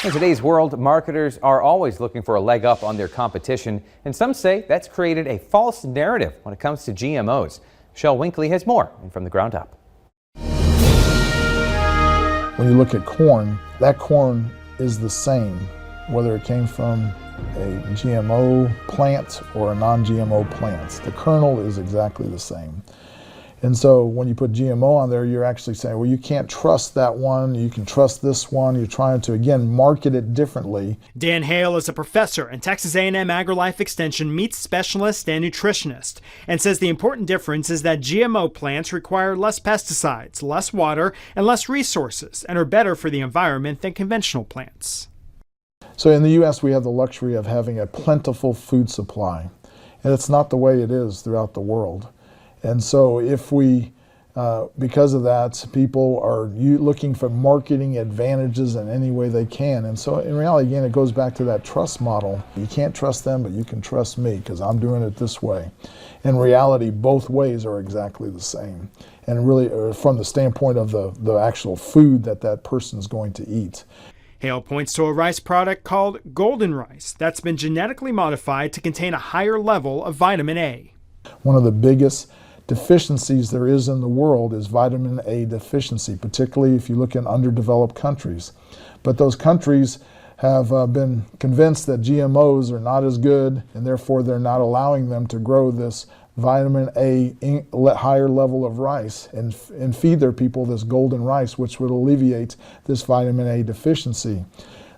In today's world, marketers are always looking for a leg up on their competition, and some say that's created a false narrative when it comes to GMOs. Michelle Winkley has more From the Ground Up. When you look at corn, that corn is the same, whether it came from a GMO plant or a non-GMO plant. The kernel is exactly the same. And so when you put GMO on there, you're actually saying, well, you can't trust that one, you can trust this one. You're trying to, again, market it differently. Dan Hale is a professor and Texas A&M AgriLife Extension meat specialist and nutritionist, and says the important difference is that GMO plants require less pesticides, less water, and less resources, and are better for the environment than conventional plants. So in the U.S., we have the luxury of having a plentiful food supply, and it's not the way it is throughout the world. And so if we, because of that, people are looking for marketing advantages in any way they can. And so in reality, again, it goes back to that trust model. You can't trust them, but you can trust me because I'm doing it this way. In reality, both ways are exactly the same. And really, from the standpoint of the actual food that person's going to eat. Hale points to a rice product called golden rice that's been genetically modified to contain a higher level of vitamin A. One of the biggest deficiencies there is in the world is vitamin A deficiency, particularly if you look in underdeveloped countries. But those countries have been convinced that GMOs are not as good, and therefore they're not allowing them to grow this vitamin A higher level of rice and feed their people this golden rice, which would alleviate this vitamin A deficiency.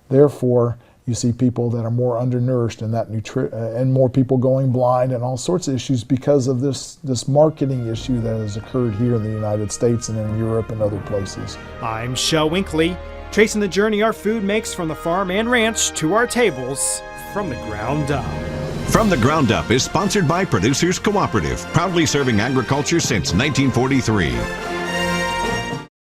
Therefore, you see people that are more undernourished and more people going blind and all sorts of issues because of this marketing issue that has occurred here in the United States and in Europe and other places. I'm Michelle Winkley, tracing the journey our food makes from the farm and ranch to our tables from the ground up. From the Ground Up is sponsored by Producers Cooperative, proudly serving agriculture since 1943.